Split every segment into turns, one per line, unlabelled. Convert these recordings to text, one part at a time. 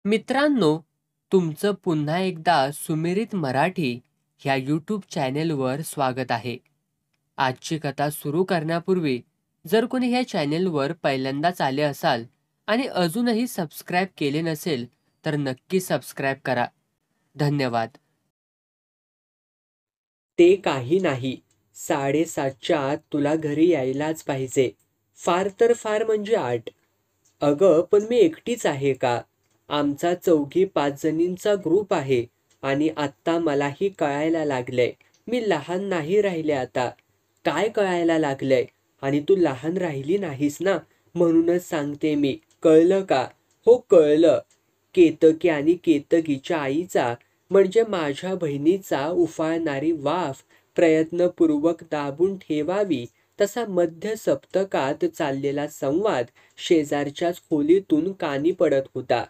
मित्रांनो, तुमचं पुन्हा एकदा सुमिरित मराठी ह्या यूट्यूब चॅनेलवर स्वागत आहे. आजची कथा सुरू करण्यापूर्वी जर कोणी ह्या चॅनेलवर पहिल्यांदाच आले असाल आणि अजूनही सबस्क्राईब केले नसेल तर नक्की सबस्क्राईब करा. धन्यवाद.
ते काही नाही. 7:30च्या आत तुला घरी यायलाच पाहिजे. फार तर फार म्हणजे 8. अगं पण मी एकटीच आहे का? आमचा 4-5 जणींचा ग्रुप आहे आणि आत्ता मलाही कळायला लागलंय मी लहान नाही राहिले आता. काय कळायला लागलंय? आणि तू लहान राहिली नाहीस ना, म्हणूनच सांगते मी. कळलं का? हो कळलं. केतकी आणि केतकीच्या आईचा म्हणजे माझ्या बहिणीचा उफाळणारी वाफ प्रयत्नपूर्वक दाबून ठेवावी तसा मध्य सप्तकात चाललेला संवाद शेजारच्याच खोलीतून कानी पडत होता.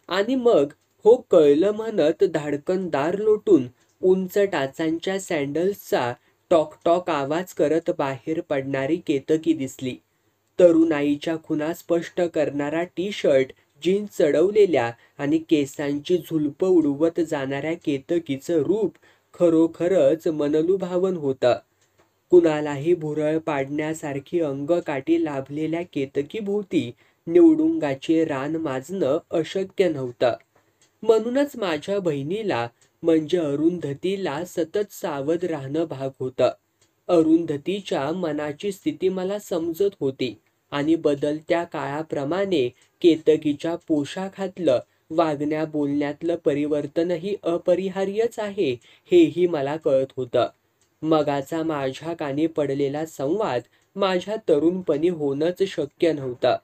आणि मग हो कळलं म्हणत धाडकन दार लोटून उंच टाचांच्या सँडल्सचा टॉक टॉक आवाज करत बाहेर पडणारी केतकी दिसली. तरुणाईच्या खुणा स्पष्ट करणारा टी शर्ट, जीन्स चढवलेल्या आणि केसांची झुलपं उडवत जाणाऱ्या केतकीचं रूप खरोखरच मनलुभावन होतं. कुणालाही भुरळ पाडण्यासारखी अंगकाठी लाभलेल्या केतकीभोवती निवडुंगाचे रान माजणं अशक्य नव्हतं. म्हणूनच माझ्या बहिणीला म्हणजे अरुंधतीला सतत सावध राहणं भाग होतं. अरुंधतीच्या मनाची स्थिती मला समजत होती आणि बदलत्या काळाप्रमाणे केतकीच्या पोशाखातलं, वागण्या बोलण्यातलं परिवर्तनही अपरिहार्यच आहे हेही मला कळत होतं. मगाचा माझ्या कानी पडलेला संवाद माझ्या तरुणपणी होणंच शक्य नव्हतं.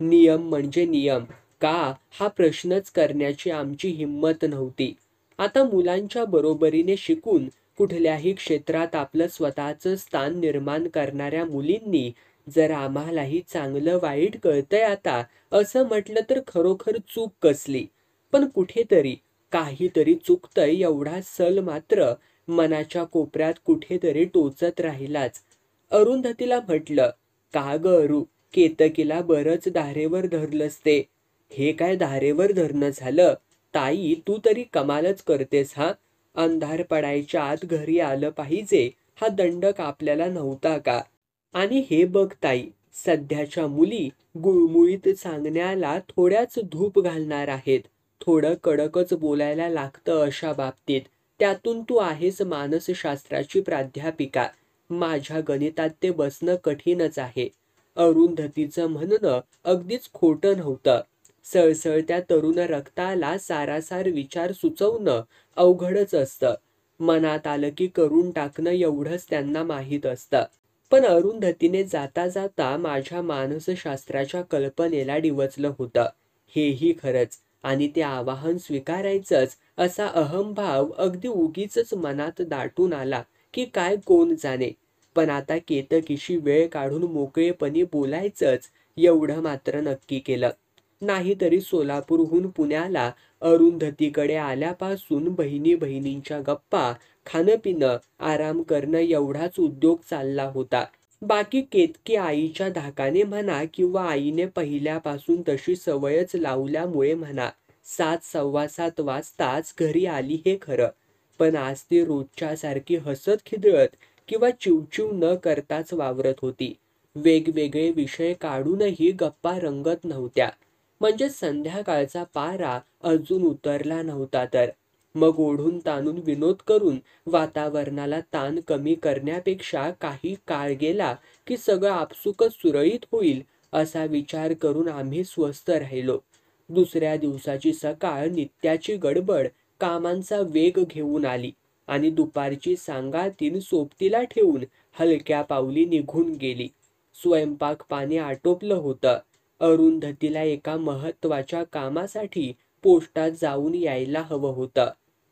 नियम म्हणजे नियम का हा प्रश्नच करण्याची आमची हिंमत नव्हती. आता मुलांच्या बरोबरीने शिकून कुठल्याही क्षेत्रात आपलं स्वतःचं स्थान निर्माण करणाऱ्या मुलींनी जर आम्हालाही चांगलं वाईट कळतंय आता असं म्हटलं तर खरोखर चूक कसली. पण कुठेतरी काहीतरी चुकतंय एवढा सल मात्र मनाच्या कोपऱ्यात कुठेतरी टोचत राहिलाच. अरुंधतीला म्हटलं, का ग अरू, केतकीला बरंच धारेवर धरलंस ते. हे काय धारेवर धरणं झालं? ताई तू तरी कमालच करतेस हा. अंधार पडायच्या आत घरी आलं पाहिजे हा दंडक आपल्याला नव्हता का? आणि हे बघ ताई, सध्याच्या मुली गुळमुळीत सांगण्याला थोड्याच धूप घालणार आहेत. थोडं कडकच बोलायला लागतं अशा बाबतीत. त्यातून तू आहेस मानसशास्त्राची प्राध्यापिका. माझ्या गणितात ते बसणं कठीणच आहे. अरुंधतीचं म्हणणं अगदीच खोटं नव्हतं. सळसळत्या तरुण रक्ताला सारासार विचार सुचवणं अवघडच असतं. मनात आलं की करून टाकणं एवढंच त्यांना माहीत असतं. पण अरुंधतीने जाता जाता माझ्या मानसशास्त्राच्या कल्पनेला डिवचलं होतं. हेही खरंच आणि ते आवाहन स्वीकारायचंच असा अहंभाव अगदी उगीचच मनात दाटून आला की काय कोण जाणे. पण आता केतकीशी वेळ काढून मोकळेपणी बोलायचंच एवढं मात्र नक्की केलं. नाहीतरी सोलापूरहून पुण्याला अरुंधतीकडे आल्यापासून बहिणी बहिणींच्या गप्पा, खाणंपिणं, आराम करणं एवढाच उद्योग चालला होता. बाकी केतकी आईच्या धाकाने म्हणा किंवा आईने पहिल्यापासून तशी सवयच लावल्यामुळे म्हणा 7:15 वाजताच घरी आली हे खरं. पण आज ती रोजच्या सारखी हसत खिदळत किंवा चिवचिव न करताच वावरत होती. वेगवेगळे विषय काढूनही गप्पा रंगत नव्हत्या. म्हणजे संध्याकाळचा पारा अजून उतरला नव्हता तर. मग ओढून ताणून विनोद करून वातावरणाला ताण कमी करण्यापेक्षा काही काळ गेला की सगळं आपसुकच सुरळीत होईल असा विचार करून आम्ही स्वस्थ राहिलो. दुसऱ्या दिवसाची सकाळ नित्याची गडबड, कामांचा वेग घेऊन आली आणि दुपारची सांगातीन सोबतीला ठेवून हलक्या पावली निघून गेली. स्वयंपाक पाणी आटोपलं होतं. अरुंधतीला एका महत्वाच्या कामासाठी पोस्टात जाऊन यायला हवं होतं.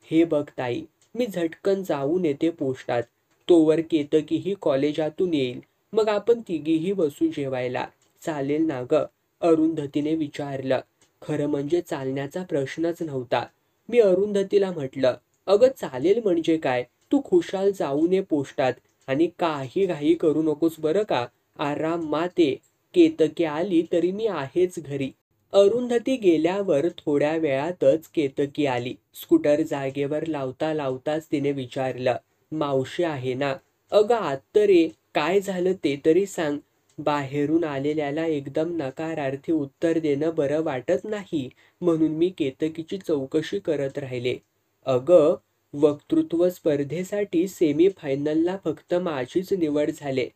हे बघ ताई, मी झटकन जाऊन येते पोस्टात. तोवर केतकीही कॉलेजातून येईल. मग आपण तिघीही बसू जेवायला. चालेल ना ग? अरुंधतीने विचारलं. खरं म्हणजे चालण्याचा प्रश्नच नव्हता. मी अरुंधतीला म्हटलं, अगं चालेल म्हणजे काय? तू खुशाल जाऊन ये पोस्टात आणि काही घाई करू नकोस बरं का? आरामात ये. केतकी आली तरी मी आहेच घरी. अरुंधती गेल्यावर थोड्या वेळातच केतकी आली. स्कूटर जागेवर लावता लावताच तिने विचारलं, मावशी आहे ना? अगं आत्ता रे, काय झालं ते तरी सांग. बाहेरून आलेल्याला एकदम नकारार्थी उत्तर देणं बरं वाटत नाही, म्हणून मी केतकीची चौकशी करत राहिले. अगं, वक्तृत्व स्पर्धेसाठी सेमीफायनलला फक्त माझीच निवड झाले.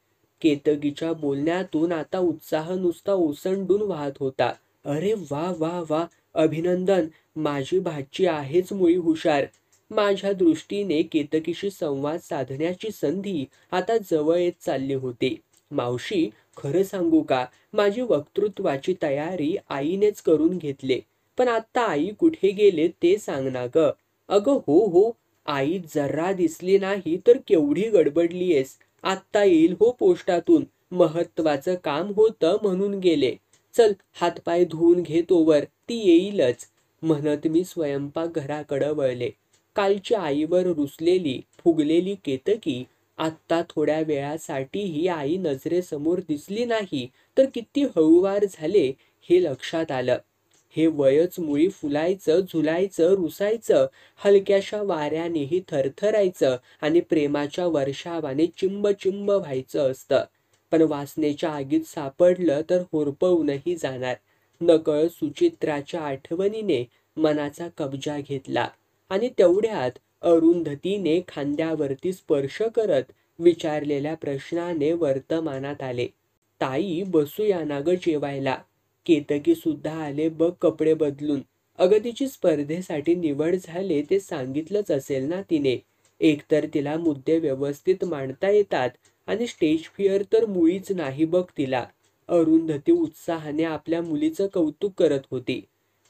केतकीच्या बोलण्यातून आता उत्साह नुसता ओसंडून वाहत होता. अरे वा वा वा, अभिनंदन, माझी भाची आहेच मुळी हुशार. माझ्या दृष्टीने केतकीशी संवाद साधण्याची संधी आता जवळ येत चालली होती. मावशी, खरं सांगू का, माझी वक्तृत्वाची तयारी आईनेच करून घेतले. पण आता आई कुठे गेले ते सांग ना ग. अगं हो हो, आई जरा दिसली नाही तर केवढी गडबडलीयेस. आत्ता येईल हो पोस्टातून, महत्वाचं काम होतं म्हणून गेले. चल हातपाय धुवून घे तोवर, ती येईलच, म्हणत मी स्वयंपाकघराकडं वळले. कालची आईवर रुसलेली फुगलेली केतकी आत्ता थोड्या वेळासाठीही आई नजरेसमोर दिसली नाही तर किती हळूवार झाले हे लक्षात आलं. हे वयच मुळी फुलायचं, झुलायचं, रुसायचं, हलक्याशा वाऱ्यानेही थरथरायचं आणि प्रेमाच्या वर्षावाने चिंब चिंब व्हायचं असतं. पण वासनेच्या आगीत सापडलं तर होरपळूनही जाणार. नकळत सुचित्राच्या आठवणीने मनाचा कब्जा घेतला आणि तेवढ्यात अरुंधतीने खांद्यावरती स्पर्श करत विचारलेल्या प्रश्नाने वर्तमानात आले. ताई, बसूया ना ग जेवायला. केतकी सुद्धा आले बघ कपडे बदलून. अगं तिची स्पर्धेसाठी निवड झाले ते सांगितलंच असेल ना तिने. एकतर तिला मुद्दे व्यवस्थित मांडता येतात आणि स्टेज फिअर तर मुळीच नाही बघ तिला. अरुंधती उत्साहाने आपल्या मुलीचं कौतुक करत होती.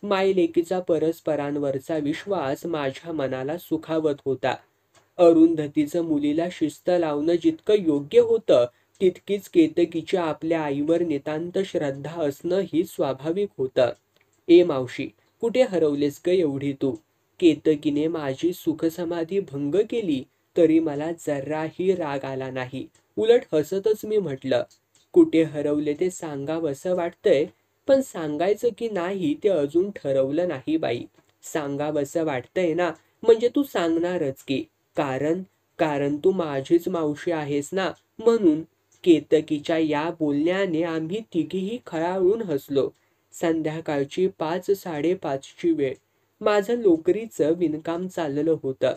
मायलेकीचा परस्परांवरचा विश्वास माझ्या मनाला सुखावत होता. अरुंधतीचं मुलीला शिस्त लावणं जितकं योग्य होतं, तितकीच केतकीची आपल्या आईवर नितांत श्रद्धा असणं ही स्वाभाविक होतं. ए मावशी, कुठे हरवलेस ग एवढी तू? केतकीने माझी सुखसमाधी भंग केली तरी मला जराही राग आला नाही. उलट हसतच मी म्हटलं, कुठे हरवले ते सांगावंसं वाटतंय, पण सांगायचं की नाही ते अजून ठरवलं नाही बाई. सांगावंसं वाटतंय ना, म्हणजे तू सांगणारच की. कारण कारण तू माझीच मावशी आहेस ना, म्हणून. केतकीच्या या बोलण्याने आम्ही तिघीही खळाळून हसलो. संध्याकाळची 5:30ची वेळ. माझं लोकरीचं विणकाम चाललं होतं.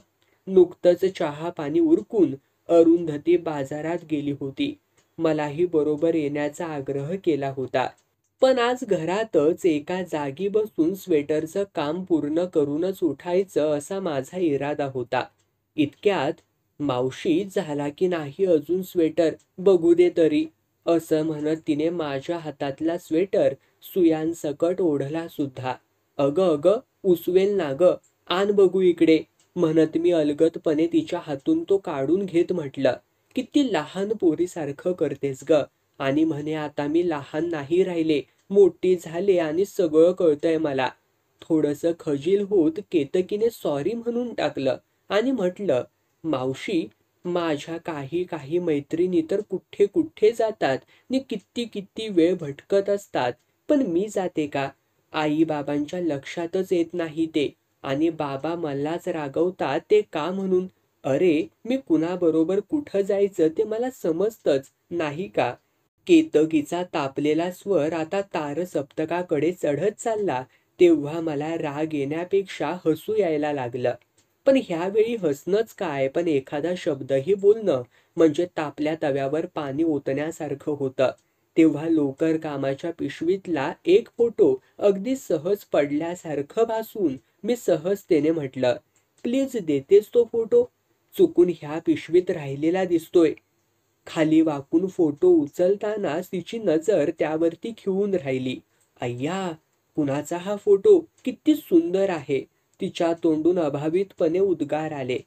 नुकतंच चहा पाणी उरकून अरुंधती बाजारात गेली होती. मलाही बरोबर येण्याचा आग्रह केला होता. पण आज घरातच एका जागी बसून स्वेटरचं काम पूर्ण करूनच उठायचं असा माझा इरादा होता. इतक्यात, मावशी, झाला की नाही अजून स्वेटर, बघू दे तरी, असं म्हणत तिने माझ्या हातातला स्वेटर सुयांसकट ओढला सुद्धा. अगं अगं, उसवेल ना ग, आण बघू इकडे, म्हणत मी अलगदपणे तिच्या हातून तो काढून घेत म्हटलं, किती लहान पोरीसारखं करतेस ग. आणि म्हणे आता मी लहान नाही राहिले, मोठी झाले आणि सगळं कळतंय मला. थोडंसं खजील होत केतकीने सॉरी म्हणून टाकलं आणि म्हटलं, मावशी, माझ्या काही काही मैत्रिणी तर कुठे कुठे जातात नि किती किती वेळ भटकत असतात, पण मी जाते का? आई बाबांच्या लक्षातच येत नाही ते, आणि बाबा मलाच रागवतात ते का म्हणून. अरे, मी कुणाबरोबर कुठं जायचं ते मला समजतच नाही का? केतकीचा तापलेला स्वर आता तारसप्तकाकडे चढत चालला तेव्हा मला राग येण्यापेक्षा हसू यायला लागलं. पण ह्यावेळी हसणंच काय, पण एखादा शब्दही बोलणं म्हणजे तापल्या तव्यावर पाणी ओतण्यासारखं होतं. तेव्हा लोकर कामाच्या पिशवीतला एक फोटो अगदी सहज पडल्यासारखं भासून मी सहजतेने म्हटलं, प्लीज देतेस तो फोटो? चुकून ह्या पिशवीत राहिलेला दिसतोय. खाली वाकून फोटो उचलतानाच तिची नजर त्यावरती खिळून राहिली. अय्या, कुणाचा हा फोटो? किती सुंदर आहे. तिच्या तोंडून अभावितपणे उद्गार आले.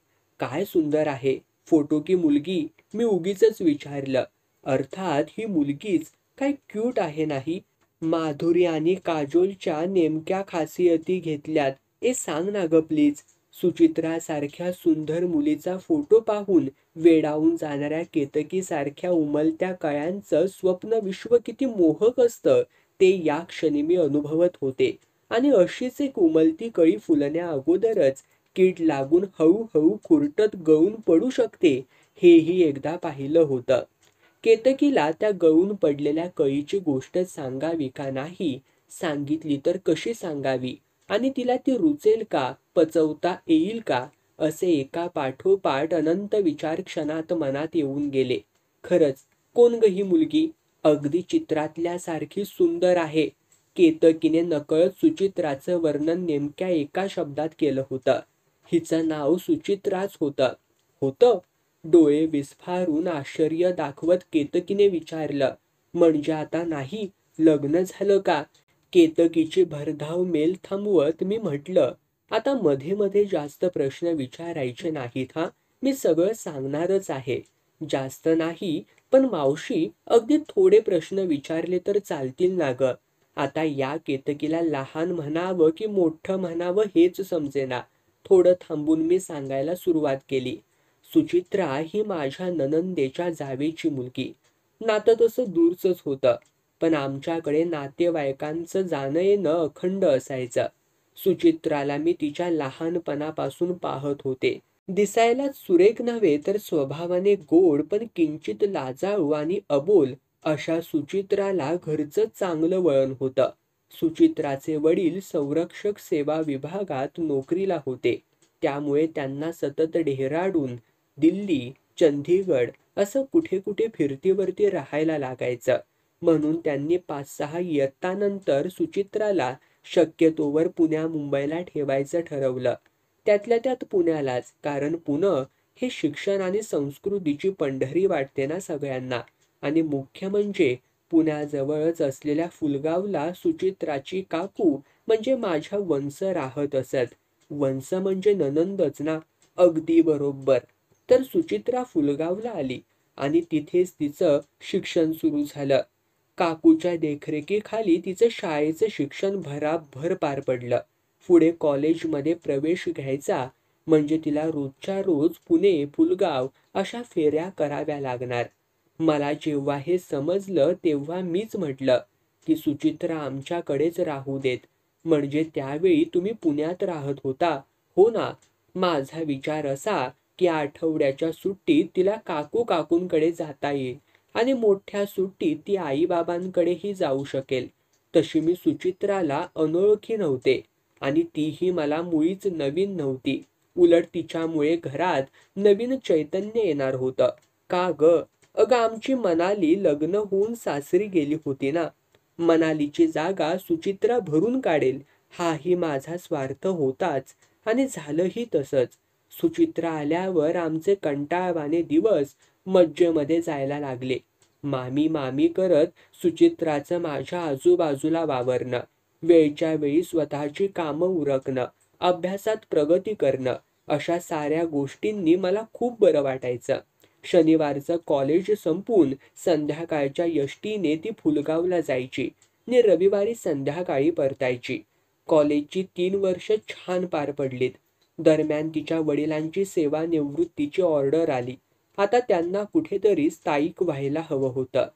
काय सुंदर आहे, फोटो की मुलगी? मी उगीचच विचारलं. अर्थात ही मुलगीच. काय क्यूट आहे नाही? माधुरी आणि काजोलच्या नेमक्या खासियती घेतल्यात. सांग ना ग प्लीज. सुचित्रासारख्या सुंदर मुलीचा फोटो पाहून वेडावून जाणाऱ्या केतकीसारख्या उमलत्या कळ्यांचं स्वप्न विश्व किती मोहक असतं ते या क्षणी मी अनुभवत होते. आणि अशीच एक उमलती कळी फुलण्या अगोदरच कीड लागून हळूहळू खुरटत गळून पडू शकते, हेही एकदा पाहिलं होतं. केतकीला त्या गळून पडलेल्या कळीची गोष्ट सांगावी का नाही, सांगितली तर कशी सांगावी आणि तिला ती रुचेल का, पचवता येईल का, असे एका पाठोपाठ अनंत विचार क्षणात मनात येऊन गेले. खरंच, कोण ग ही मुलगी? अगदी चित्रातल्यासारखी सुंदर आहे. केतकीने नकळत सुचित्राचं वर्णन नेमक्या एका शब्दात केलं होतं. हिचं नाव सुचित्राच होतं. होतं? डोळे विस्फारून आश्चर्य दाखवत केतकीने विचारलं. म्हणजे आता नाही? लग्न झालं का? केतकीची भरधाव मेल थांबवत मी म्हटलं, आता मध्ये मध्ये जास्त प्रश्न विचारायचे नाहीत हा. मी सगळं सांगणारच आहे. जास्त नाही, पण मावशी अगदी थोडे प्रश्न विचारले तर चालतील ना ग? आता या केतकीला लहान म्हणावं की मोठं म्हणावं हेच समजेना. थोडं थांबून मी सांगायला सुरुवात केली. सुचित्रा ही माझ्या नणंदेच्या जावेची मुलगी. नातं तसं दूरचंच होतं, पण आमच्याकडे नातेवाईकांचं जाणं येणं अखंड असायचं. सुचित्राला मी तिच्या लहानपणापासून पाहत होते. दिसायलाच सुरेख नव्हे तर स्वभावाने गोड पण किंचित लाजाळू आणि अबोल अशा सुचित्राला घरचं चांगलं वळण होतं. सुचित्राचे वडील संरक्षक सेवा विभागात नोकरीला होते. त्यामुळे त्यांना सतत डेहराडून, दिल्ली, चंदीगड असं कुठे कुठे फिरतीवरती राहायला लागायचं. म्हणून त्यांनी 5-6 इयत्तानंतर सुचित्राला शक्यतोवर पुण्या मुंबईला ठेवायचं ठरवलं. त्यातल्या त्यात पुण्यालाच, कारण पुणं हे शिक्षण आणि संस्कृतीची पंढरी वाटते ना सगळ्यांना. आणि मुख्य म्हणजे पुण्याजवळच असलेल्या फुलगावला सुचित्राची काकू म्हणजे माझ्या वंस राहत असत. वंस म्हणजे नणंदच ना? अगदी बरोबर. तर सुचित्रा फुलगावला आली आणि तिथेच तिचं शिक्षण सुरू झालं. काकूच्या देखरेखीखाली तिचं शाळेचं शिक्षण भराभर पार पडलं. पुढे कॉलेजमध्ये प्रवेश घ्यायचा म्हणजे तिला रोजच्या रोज पुणे, फुलगाव अशा फेऱ्या कराव्या लागणार. मला जेव्हा हे समजलं तेव्हा मीच म्हटलं की सुचित्रा आमच्याकडेच राहू देत. म्हणजे त्यावेळी तुम्ही पुण्यात राहत होता, हो ना? माझा विचार असा की आठवड्याच्या सुट्टीत तिला काकूंकडे जाता येईल आणि मोठ्या सुट्टीत ती आईबाबांकडेही जाऊ शकेल. तशी मी सुचित्राला अनोळखी नव्हते आणि तीही मला मुळीच नवीन नव्हती. उलट तिच्यामुळे घरात नवीन चैतन्य येणार होतं. का ग? अगं आमची मनाली लग्न होऊन सासरी गेली होती ना. मनालीची जागा सुचित्रा भरून काढेल हाही माझा स्वार्थ होताच आणि झालंही तसंच. सुचित्रा आल्यावर आमचे कंटाळवाणे दिवस मज्जेमध्ये जायला लागले. मामी मामी करत सुचित्राचं माझ्या आजूबाजूला वावरणं, वेळच्या वेळी स्वतःची कामं उरकणं, अभ्यासात प्रगती करणं, अशा साऱ्या गोष्टींनी मला खूप बरं वाटायचं. शनिवारचं कॉलेज संपून संध्याकाळच्या यष्टीने ती फुलगावला जायची आणि रविवारी संध्याकाळी परतायची. कॉलेजची 3 वर्ष छान पार पडलीत. दरम्यान तिच्या वडिलांची सेवानिवृत्तीची ऑर्डर आली. आता त्यांना कुठेतरी स्थायिक व्हायला हवं होतं.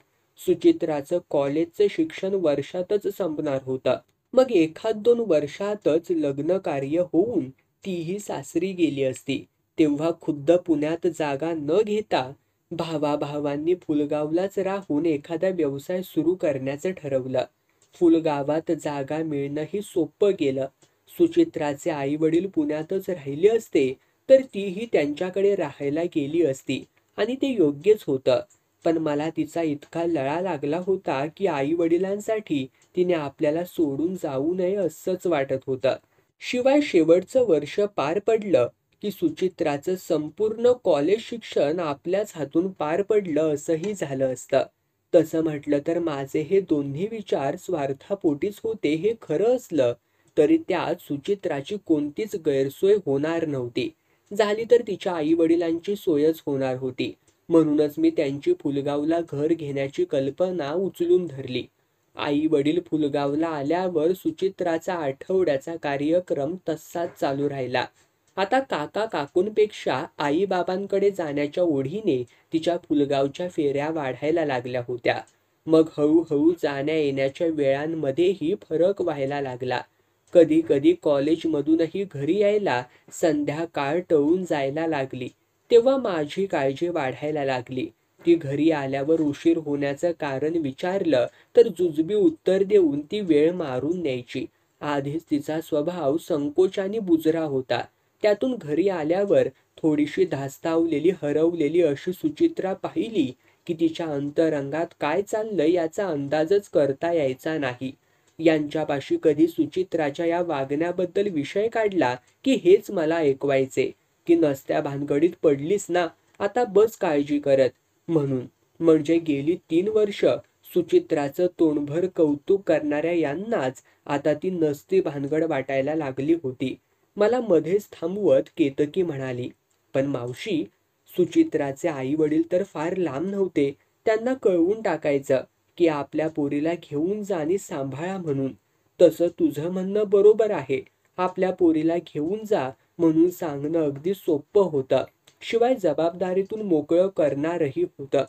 सुचित्राचं कॉलेजचं शिक्षण वर्षातच संपणार होतं. मग 1-2 वर्षातच लग्न कार्य होऊन तीही सासरी गेली असती. तेव्हा खुद्द पुण्यात जागा न घेता भावाभावांनी फुलगावलाच राहून एखादा व्यवसाय सुरू करण्याचं ठरवलं. फुलगावात जागा मिळणंही सोपं गेलं. सुचित्राचे आई वडील पुण्यातच राहिले असते तर तीही त्यांच्याकडे राहायला गेली असती आणि ते योग्यच होतं. पण मला तिचा इतका लळा लागला होता की आई वडिलांसाठी तिने आपल्याला सोडून जाऊ नये असंच वाटत होतं. शिवाय शेवटचं वर्ष पार पडलं की सुचित्राचं संपूर्ण कॉलेज शिक्षण आपल्याच हातून पार पडलं असंही झालं असतं. तसं म्हटलं तर माझे हे दोन्ही विचार स्वार्थापोटीच होते हे खरं असलं तरी त्यात सुचित्राची कोणतीच गैरसोय होणार नव्हती. झाली तर तिच्या आई वडिलांची सोयच होणार होती. म्हणूनच मी त्यांची फुलगावला घर घेण्याची कल्पना उचलून धरली. आई वडील फुलगावला आल्यावर सुचित्राचा आठवड्याचा कार्यक्रम तसाच चालू राहिला. आता काकूंपेक्षा आई बाबांकडे जाण्याच्या ओढीने तिच्या फुलगावच्या फेऱ्या वाढायला लागल्या होत्या. मग हळूहळू जाण्या येण्याच्या वेळांमध्येही फरक व्हायला लागला. कधी कधी कॉलेजमधूनही घरी यायला संध्याकाळ टळून जायला लागली. तेव्हा माझी काळजी वाढायला लागली. ती घरी आल्यावर उशीर होण्याचं कारण विचारलं तर जुजबी उत्तर देऊन ती वेळ मारून न्यायची. आधीच तिचा स्वभाव संकोचाने बुजरा होता. त्यातून घरी आल्यावर थोडीशी धास्तावलेली, हरवलेली अशी सुचित्रा पाहिली की तिच्या अंतरंगात काय चाललंय याचा अंदाजच करता यायचा नाही. यांच्यापाशी कधी सुचित्राच्या या वागण्याबद्दल विषय काढला की हेच मला ऐकवायचे की नसत्या भानगडीत पडलीस ना, आता बस काळजी करत म्हणून. म्हणजे गेली 3 वर्ष सुचित्राचं तोंडभर कौतुक करणाऱ्या यांनाच आता ती नसती भानगड वाटायला लागली होती. मला मध्येच थांबवत केतकी म्हणाली, पण मावशी, सुचित्राचे आई वडील तर फार लांब नव्हते. त्यांना कळवून टाकायचं की आपल्या पोरीला घेऊन जा आणि सांभाळा म्हणून. तसं तुझं म्हणणं बरोबर आहे. आपल्या पोरीला घेऊन जा म्हणून सांगणं अगदी सोपं होतं. शिवाय जबाबदारीतून मोकळं करणारही होतं.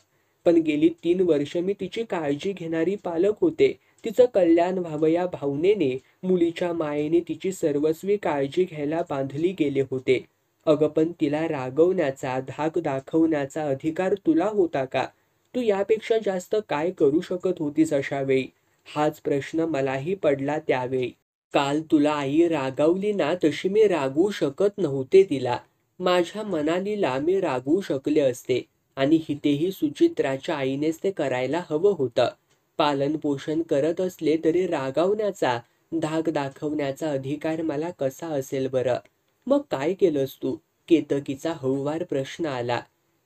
पण गेली 3 वर्ष मी तिची काळजी घेणारी पालक होते. तिचं कल्याण व्हावं या भावनेने, मुलीच्या मायेने तिची सर्वस्वी काळजी घ्यायला बांधली गेले होते. अगं पण तिला रागवण्याचा, धाक दाखवण्याचा अधिकार तुला होता का? तू यापेक्षा जास्त काय करू शकत होतीस अशा वेळी? हाच प्रश्न मलाही पडला त्यावेळी. काल तुला आई रागावली ना, तशी मी रागवू शकत नव्हते तिला. माझ्या मनालीला मी रागवू शकले असते आणि हितेही सुचित्राच्या आईनेच ते करायला हवं होतं. पालन पोषण करत असले तरी रागावण्याचा, धाक दाखवण्याचा अधिकार मला कसा असेल बरं? मग काय केलंस तू? केतकीचा हळूवार प्रश्न आला.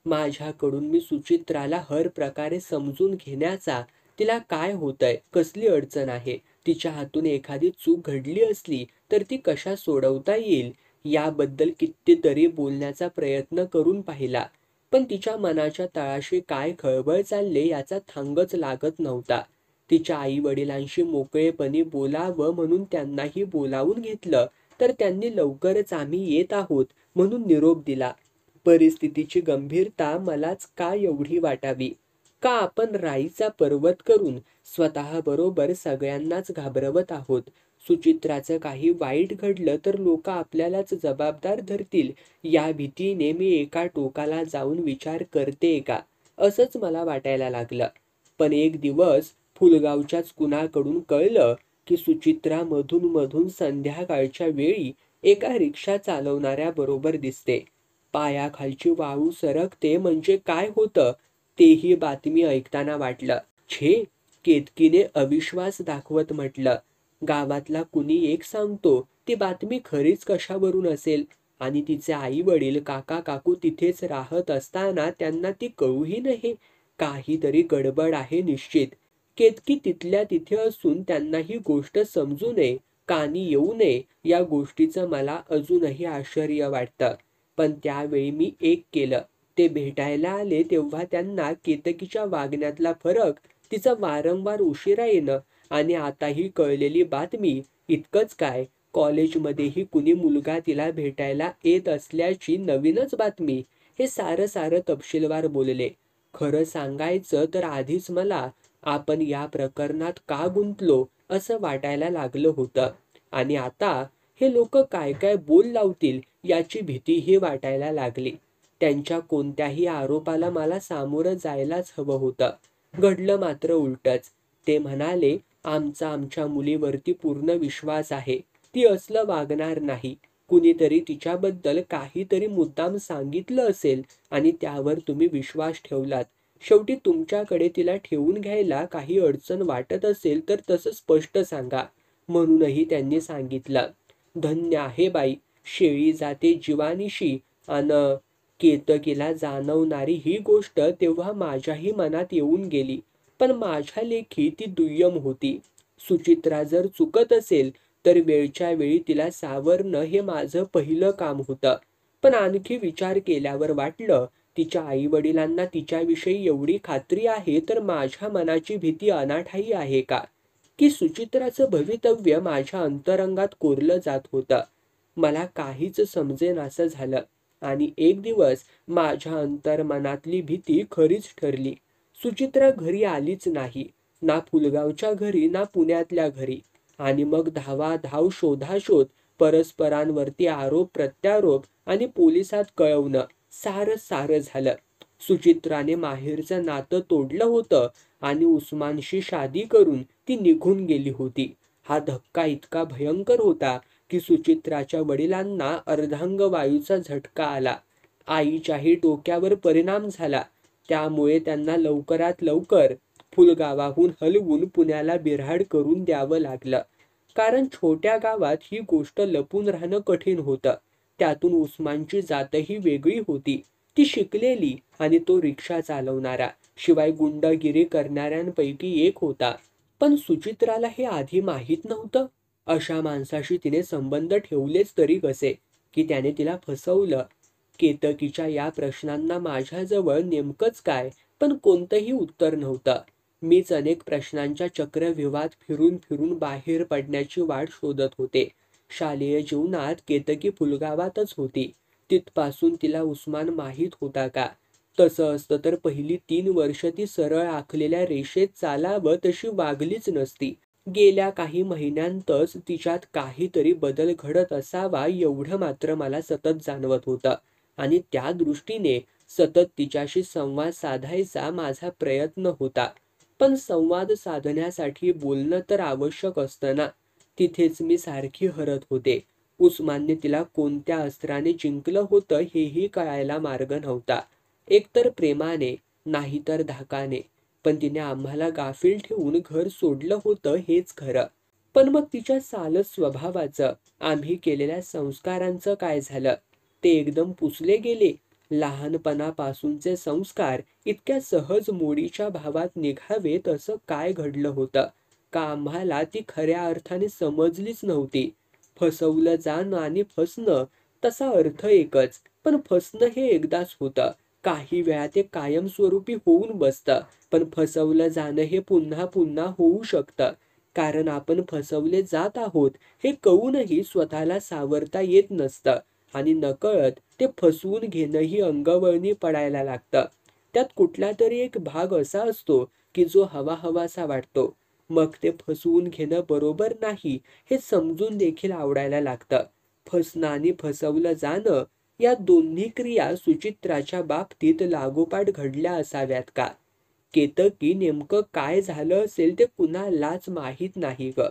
माझ्याकडून मी सुचित्राला हर प्रकारे समजून घेण्याचा, तिला काय होतंय, कसली अडचण आहे, तिच्या हातून एखादी चूक घडली असली तर ती कशा सोडवता येईल याबद्दल कितीतरी बोलण्याचा प्रयत्न करून पाहिला. पण तिच्या मनाच्या तळाशी काय खळबळ चालले याचा थांगच लागत नव्हता. तिच्या आई वडिलांशी मोकळेपणी बोलावं म्हणून त्यांनाही बोलावून घेतलं तर त्यांनी लवकरच आम्ही येत आहोत म्हणून निरोप दिला. परिस्थितीची गंभीरता मलाच का एवढी वाटावी? का आपण राईचा पर्वत करून स्वतःबरोबर सगळ्यांनाच घाबरवत आहोत? सुचित्राचं काही वाईट घडलं तर लोक आपल्यालाच जबाबदार धरतील या भीतीने मी एका टोकाला जाऊन विचार करते का, असंच मला वाटायला लागलं. पण एक दिवस फुलगावच्याच कुणाकडून कळलं की सुचित्रा मधून मधून संध्याकाळच्या वेळी एका रिक्षा चालवणाऱ्या बरोबर दिसते. पायाखालची वाळू सरकते म्हणजे काय होतं तेही बातमी ऐकताना वाटलं. छे, केतकीने अविश्वास दाखवत म्हटलं. गावातला कुणी एक सांगतो, ती बातमी खरीच कशावरून असेल? आणि तिचे आई वडील, काका काकू तिथेच राहत असताना त्यांना ती कळूही नाही. काहीतरी गडबड आहे निश्चित. केतकी तिथल्या तिथे असून त्यांना ही गोष्ट समजू नये, कानी येऊ नये या गोष्टीचं मला अजूनही आश्चर्य वाटतं. पण त्यावेळी मी एक केलं. ते भेटायला आले तेव्हा त्यांना केतकीच्या वागण्यातला फरक, तिचं वारंवार उशिरा येणं आणि आताही कळलेली बातमी, इतकंच काय, कॉलेजमध्येही कुणी मुलगा तिला भेटायला येत असल्याची नवीनच बातमी, हे सारं सारं तपशीलवार बोलले. खरं सांगायचं तर आधीच मला आपण या प्रकरणात का गुंतलो असं वाटायला लागलं होतं. आणि आता हे लोक काय काय बोल लावतील याची भीतीही वाटायला लागली. त्यांच्या कोणत्याही आरोपाला मला सामोरं जायलाच हवं होतं. घडलं मात्र उलटच. ते म्हणाले, आमचा आमच्या मुलीवरती पूर्ण विश्वास आहे. ती असलं वागणार नाही. कुणीतरी तिच्याबद्दल काहीतरी मुद्दाम सांगितलं असेल आणि त्यावर तुम्ही विश्वास ठेवलात. शेवटी तुमच्याकडे तिला ठेवून घ्यायला काही अडचण वाटत असेल तर तसं स्पष्ट सांगा. म्हणूनही त्यांनी सांगितलं. धन्य आहे बाई, शेळी जाते जीवानिशी. अन केतकीला जाणवणारी ही गोष्ट तेव्हा माझ्याही मनात येऊन गेली. पण माझ्या लेखी ती दुय्यम होती. सुचित्रा जर चुकत असेल तर वेळच्या वेळी तिला सावरणं हे माझं पहिलं काम होतं. पण आणखी विचार केल्यावर वाटलं, तिच्या आई वडिलांना तिच्याविषयी एवढी खात्री आहे तर माझ्या मनाची भीती अनाठायी आहे का? की सुचित्राचं भवितव्य माझ्या अंतरंगात कोरलं जात होतं. मला काहीच समजेनासं झालं. आणि एक दिवस माझ्या अंतर्मनातली भीती खरीच ठरली. सुचित्रा घरी आलीच नाही. ना फुलगावच्या घरी ना पुण्यातल्या घरी. आणि मग धावाधाव शोधाशोध, परस्परांवरती आरोप प्रत्यारोप आणि पोलिसात कळवणं, सारं झालं. सुचित्राने माहेरचं नातं तोडलं होतं आणि उस्मानशी शादी करून ती निघून गेली होती. हा धक्का इतका भयंकर होता की सुचित्राच्या वडिलांना अर्धांगवायूचा झटका आला. आईच्याही डोक्यावर परिणाम झाला. त्यामुळे त्यांना लवकरात लवकर फुलगावाहून हलवून पुण्याला बिऱ्हाड करून द्यावं लागलं. कारण छोट्या गावात ही गोष्ट लपून राहणं कठीण होतं. त्यातून उस्मानची जातही वेगळी होती. ती शिकलेली आणि तो रिक्षा चालवणारा, शिवाय गुंडगिरी करणाऱ्यांपैकी एक होता. पण सुचित्राला हे आधी माहीत नव्हतं. अशा माणसाशी तिने संबंध ठेवलेच तरी कसे की त्याने तिला फसवलं. केतकीच्या या प्रश्नांना माझ्याजवळ नेमकंच काय पण कोणतंही उत्तर नव्हतं. मीच अनेक प्रश्नांच्या चक्रव्यूहात फिरून फिरून बाहेर पडण्याची वाट शोधत होते. शालेय जीवनात केतकी फुलगावातच होती. तिथपासून तिला उस्मान माहीत होता का? तसं असतं तर पहिली 3 वर्ष ती सरळ आखलेल्या रेषेत चालावं तशी वागलीच नसती. गेल्या काही महिन्यांतच तिच्यात काहीतरी बदल घडत असावा एवढं मात्र मला सतत जाणवत होतं. आणि त्या दृष्टीने सतत तिच्याशी संवाद साधायचा माझा प्रयत्न होता. पण संवाद साधण्यासाठी बोलणं तर आवश्यक असतं ना. तिथेच मी सारखी हरत होते. उस्मानने तिला कोणत्या अस्त्राने जिंकलं होतं हेही कळायला मार्ग नव्हता. एकतर प्रेमाने, नाहीतर धाकाने. पण तिने आम्हाला गाफील ठेवून घर सोडलं होतं हेच खरं. पण मग तिच्या सालस स्वभावाचं, आम्ही केलेल्या संस्कारांचं काय झालं? ते एकदम पुसले गेले. लहानपणापासूनचे संस्कार इतक्या सहज मोडीच्या भावात निघावेत असं काय घडलं होतं का आम्हाला ती खऱ्या अर्थाने समजलीच नव्हती. फसवलं जाणं आणि फसणं तसा अर्थ एकच, पण फसणं हे एकदाच होतं. काही वेळा ते कायमस्वरूपी होऊन बसतं. पण फसवलं जाणं हे पुन्हा पुन्हा होऊ शकतं. कारण आपण फसवले जात आहोत हे कळूनही स्वतःला सावरता येत नसतं. आणि नकळत ते फसवून घेणंही अंगवळणी पडायला लागतं. त्यात कुठला तरी एक भाग असा असतो की जो हवाहवासा वाटतो. मग ते फसवून घेणं बरोबर नाही हे समजून देखील आवडायला लागतं. फसणं आणि फसवलं जाणं या दोन्ही क्रिया सुचित्राच्या बाबतीत लागोपाठ घडल्या असाव्यात का? केतकी नेमकं काय झालं असेल ते कुणालाच माहीत नाही ग.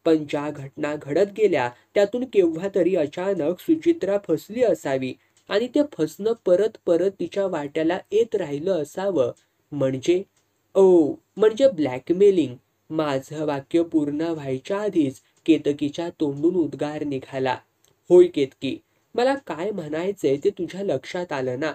पण ज्या घटना घडत गेल्या त्यातून केव्हा तरी अचानक सुचित्रा फसली असावी आणि ते फसणं परत परत तिच्या वाट्याला येत राहिलं असावं. म्हणजे ब्लॅकमेलिंग. माझं वाक्य पूर्ण व्हायच्या आधीच केतकीच्या तोंडून उद्गार निघाला. होय केतकी, मला काय म्हणायचंय ते तुझ्या लक्षात आलं ना?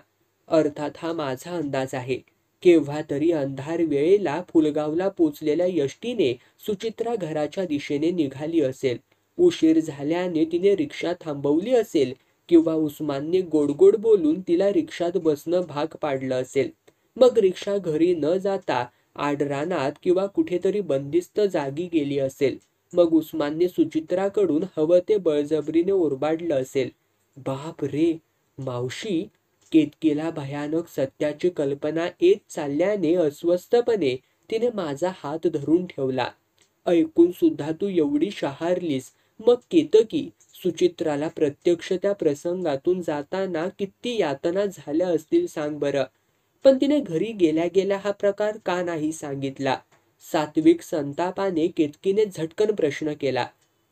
अर्थात हा माझा अंदाज आहे. केव्हा तरी अंधार वेळेला फुलगावला पोचलेल्या यष्टीने सुचित्रा घराच्या दिशेने निघाली असेल. उशीर झाल्याने तिने रिक्षा थांबवली असेल किंवा उस्मानने गोडगोड बोलून तिला रिक्षात बसणं भाग पाडलं असेल. मग रिक्षा घरी न जाता आडरानात किंवा कुठेतरी बंदिस्त जागी गेली असेल. मग उस्मानने सुचित्राकडून हवं ते बळजबरीने ओरबाडलं असेल. बाप रे मावशी, केतकीला भयानक सत्याची कल्पना येत चालल्याने अस्वस्थपणे तिने माझा हात धरून ठेवला. ऐकून सुद्धा तू एवढी शहारलीस. मग केतकी, सुचित्राला प्रत्यक्ष त्या प्रसंगातून जाताना किती यातना झाल्या असतील सांग बरं. पण तिने घरी गेल्या गेल्या हा प्रकार का नाही सांगितला? सात्विक संतापाने केतकीने झटकन प्रश्न केला.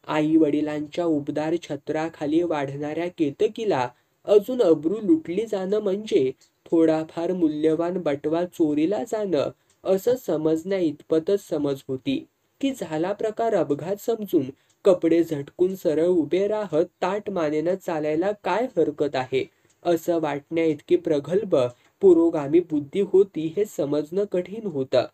आई वडिलांच्या उबदार छत्राखाली वाढणाऱ्या केतकीला अजून अब्रू लुटली जाणं म्हणजे थोडाफार मूल्यवान बटवा चोरीला जाणं असं समजण्या इतपतच समज होती की झाला प्रकार अपघात समजून कपडे झटकून सरळ उभे राहत ताठ मानेनं चालायला काय हरकत आहे असं वाटण्या इतकी प्रगल्भ पुरोगामी बुद्धी होती हे समजणं कठीण होतं.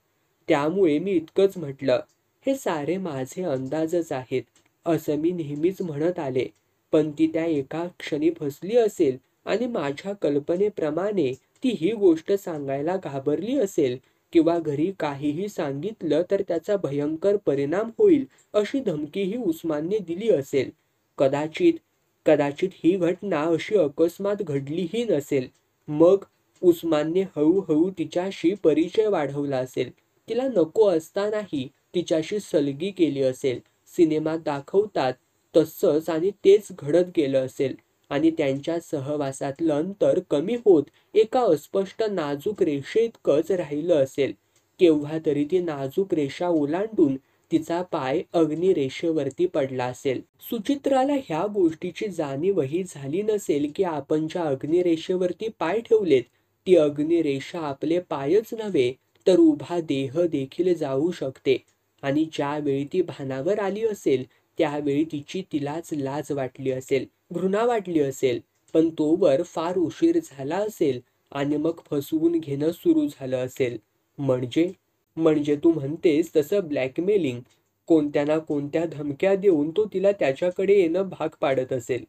त्यामुळे मी इतकंच म्हटलं, हे सारे माझे अंदाजच आहेत असं मी नेहमीच म्हणत आले. पण ती त्या एका क्षणी फसली असेल आणि माझ्या कल्पनेप्रमाणे ती ही गोष्ट सांगायला घाबरली असेल किंवा घरी काहीही सांगितलं तर त्याचा भयंकर परिणाम होईल अशी धमकीही उस्मानने दिली असेल. कदाचित ही घटना अशी अकस्मात घडलीही नसेल. मग उस्मानने हळूहळू तिच्याशी परिचय वाढवला असेल. तिला नको असतानाही तिच्याशी सलगी केली असेल. सिनेमात दाखवतात तसंच आणि तेच घडत गेलं असेल आणि त्यांच्या सहवासातलं अंतर कमी होत एका अस्पष्ट नाजूक रेषेइतकंच राहिलं असेल. केव्हा तरी ती नाजूक रेषा ओलांडून तिचा पाय अग्निरेषेवरती पडला असेल. सुचित्राला ह्या गोष्टीची जाणीवही झाली नसेल की आपण ज्या अग्निरेषेवरती पाय ठेवलेत ती अग्निरेषा आपले पायच नव्हे तर उभा देह देखील जाळू शकते. आणि ज्यावेळी ती भानावर आली असेल त्यावेळी तिलाच लाज वाटली असेल, घृणा वाटली असेल. पण तोवर फार उशीर झाला असेल आणि मग फसवून घेणं सुरू झालं असेल. म्हणजे तू म्हणतेस तसं ब्लॅकमेलिंग, कोणत्या ना कोणत्या धमक्या देऊन तो तिला त्याच्याकडे येणं भाग पाडत असेल.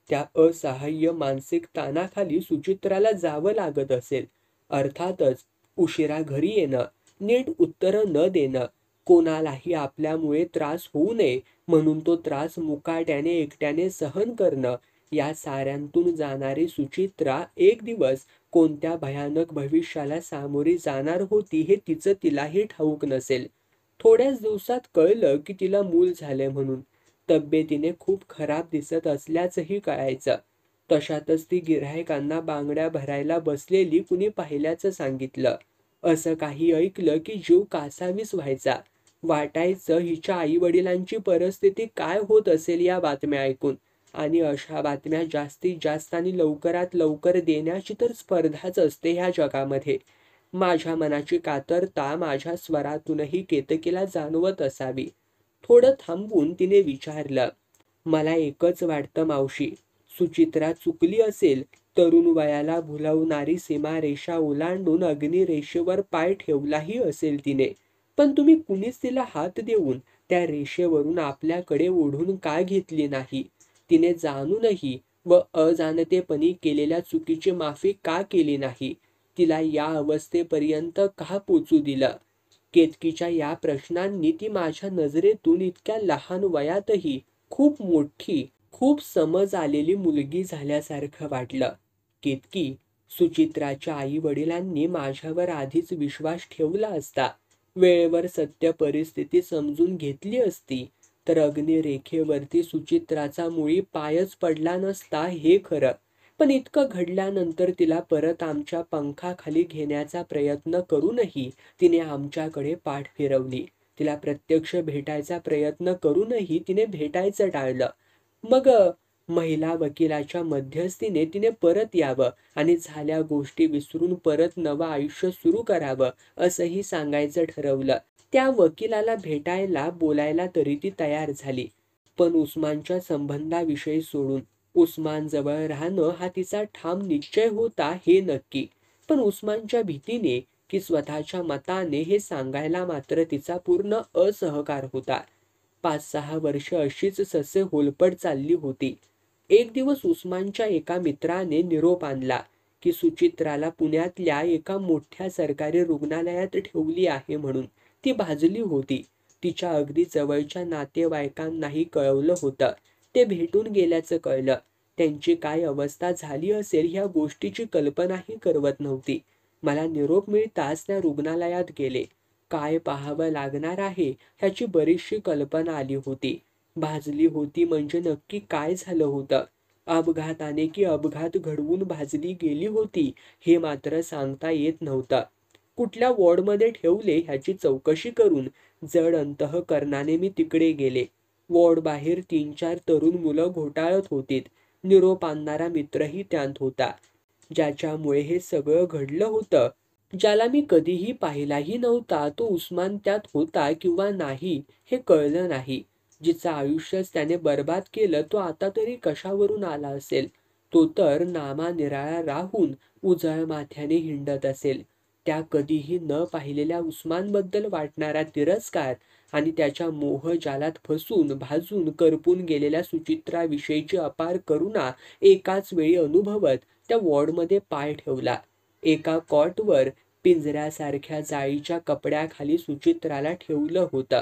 त्या असहाय्य मानसिक ताणाखाली सुचित्राला जावं लागत असेल. अर्थातच उशिरा घरी येणं, नीट उत्तरं न देणं, कोणालाही आपल्यामुळे त्रास होऊ नये म्हणून तो त्रास मुकाट्याने एकट्याने सहन करणं, या साऱ्यांतून जाणारी सुचित्रा एक दिवस कोणत्या भयानक भविष्याला सामोरी जाणार होती हे तिलाही ठाऊक नसेल. थोड्याच दिवसात कळलं की तिला मूल झालंय म्हणून. तब्येतीने खूप खराब दिसत असल्याचंही कळायचं. तशातच ती गिऱ्हाईकांना बांगड्या भरायला बसलेली कुणी पाहिल्याचं सांगितलं. असं काही ऐकलं की जीव कासावीस व्हायचा. वाटायचं हिच्या आईवडिलांची परिस्थिती काय होत असेल या बातम्या ऐकून. आणि अशा बातम्या जास्तीत जास्त आणि लवकरात लवकर देण्याची तर स्पर्धाच असते ह्या जगामध्ये. माझ्या मनाची कातरता माझ्या स्वरातूनही केतकीला जाणवत असावी. थोडं थांबून तिने विचारलं, मला एकच वाटतं मावशी, सुचित्रा चुकली असेल. तरुण वयाला भुलवणारी सीमारेषा ओलांडून अग्निरेषेवर पाय ठेवलाही असेल तिने. पण तुम्ही कुणीच तिला हात देऊन त्या रेषेवरून आपल्याकडे ओढून का घेतली नाही? तिने जाणूनही व अजाणतेपणी केलेल्या चुकीची माफी का केली नाही? तिला या अवस्थेपर्यंत का पोचू दिलं? केतकीच्या या प्रश्नांनी ती माझ्या नजरेतून इतक्या लहान वयातही खूप मोठी, खूप समज आलेली मुलगी झाल्यासारखं वाटलं. केतकी, सुचित्राच्या आई वडिलांनी माझ्यावर आधीच विश्वास ठेवला असता, वेळेवर सत्य परिस्थिती समजून घेतली असती, तर अग्निरेखेवरती सुचित्राचा मुळी पायच पडला नसता हे खरं. पण इतकं घडल्यानंतर तिला परत आमच्या पंखाखाली घेण्याचा प्रयत्न करूनही तिने आमच्याकडे पाठ फिरवली. तिला प्रत्यक्ष भेटायचा प्रयत्न करूनही तिने भेटायचं टाळलं. मग महिला वकिलाच्या मध्यस्थीने तिने परत यावं आणि झाल्या गोष्टी विसरून परत नवं आयुष्य सुरू करावं असंही सांगायचं ठरवलं. त्या वकिलाला भेटायला बोलायला तरी ती तयार झाली. पण उस्मानच्या संबंधाविषयी सोडून उस्मान जवळ राहणं हा तिचा ठाम निश्चय होता हे नक्की. पण उस्मानच्या भीतीने की स्वतःच्या मताने हे सांगायला मात्र तिचा पूर्ण असहकार होता. 5-6 वर्ष अशीच ससे होलपट चालली होती. एक दिवस उस्मानच्या एका मित्राने निरोप आणला की सुचित्राला पुण्यातल्या एका मोठ्या सरकारी रुग्णालयात ठेवली आहे म्हणून. ती भाजली होती. तिच्या अगदी जवळच्या नातेवाईकांनाही कळवलं होतं. ते भेटून गेल्याचं कळलं. त्यांची काय अवस्था झाली असेल ह्या गोष्टीची कल्पनाही करवत नव्हती. मला निरोप मिळताच त्या रुग्णालयात गेले. काय पाहावं लागणार आहे ह्याची बरीचशी कल्पना आली होती. भाजली होती म्हणजे नक्की काय झालं होतं? अपघाताने की अपघात घडवून भाजली गेली होती हे मात्र सांगता येत नव्हतं. कुठल्या वॉर्डमध्ये ठेवले ह्याची चौकशी करून जड अंतःकरणाने मी तिकडे गेले. वॉर्ड बाहेर 3-4 तरुण मुलं घोटाळत होतीत. निरोप आणणारा मित्रही त्यात होता. ज्याच्यामुळे हे सगळं घडलं होतं, ज्याला मी कधीही पाहिलाही नव्हता, तो उस्मान त्यात होता किंवा नाही हे कळलं नाही. जिचं आयुष्यच त्याने बर्बाद केलं तो आता तरी कशावरून आला असेल? तो तर नामानिराळा राहून उजळ माथ्याने हिंडत असेल. त्या कधीही न पाहिलेल्या उस्मानबद्दल वाटणारा तिरस्कार आणि त्याच्या मोहजालात फसून भाजून करपून गेलेल्या सुचित्राविषयीची अपार करुणा एकाच वेळी अनुभवत त्या वॉर्डमध्ये पाय ठेवला. एका कॉटवर पिंजऱ्यासारख्या जाळीच्या कपड्याखाली सुचित्राला ठेवलं होतं.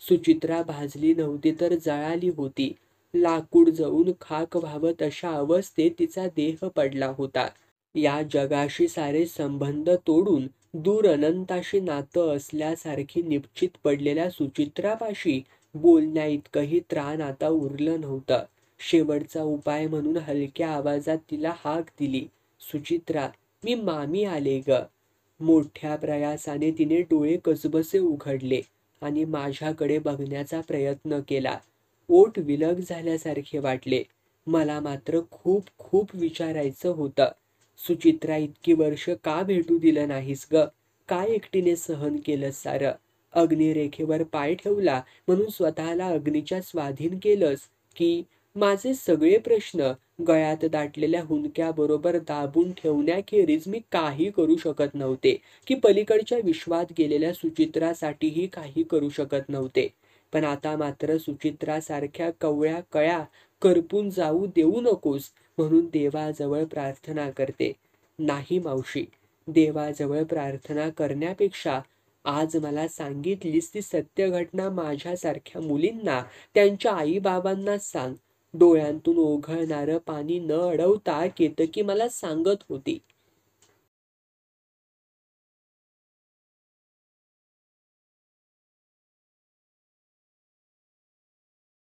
सुचित्रा भाजली नव्हती तर जळाली होती. लाकूड जळून खाक व्हावं तशा अवस्थेत तिचा देह पडला होता. या जगाशी सारे संबंध तोडून दूर अनंताशी नातं असल्यासारखी निश्चित पडलेल्या सुचित्रापाशी बोलण्या इतकंही त्राण आता उरलं नव्हतं. शेवटचा उपाय म्हणून हलक्या आवाजात तिला हाक दिली. सुचित्रा, मी मामी आले ग. मोठ्या प्रयासाने तिने डोळे कसबसे उघडले आणि माझ्याकडे बघण्याचा प्रयत्न केला. ओठ विलग झाल्यासारखे वाटले. मला मात्र खूप खूप विचारायचं होतं. सुचित्रा, इतकी वर्ष का भेटू दिलं नाहीस ग? काय एकटीने सहन केलंस सारं? अग्निरेखेवर पाय ठेवला म्हणून स्वतःला अग्नीच्या स्वाधीन केलंस, की माझे सगळे प्रश्न गळ्यात दाटलेल्या हुंदक्याबरोबर दाबून ठेवण्याखेरीज मी काही करू शकत नव्हते, की पलीकडच्या विश्वात गेलेल्या सुचित्रासाठीही काही करू शकत नव्हते. पण आता मात्र सुचित्रासारख्या कवळ्या कळ्या करपून जाऊ देऊ नकोस म्हणून देवाजवळ प्रार्थना करते. नाही मावशी, देवाजवळ प्रार्थना करण्यापेक्षा आज मला सांगितलीस ती सत्य घटना माझ्यासारख्या मुलींना, त्यांच्या आईबाबांना सांग. डोळ्यांतून ओघळणारं पाणी न अडवता केतकी मला सांगत होती.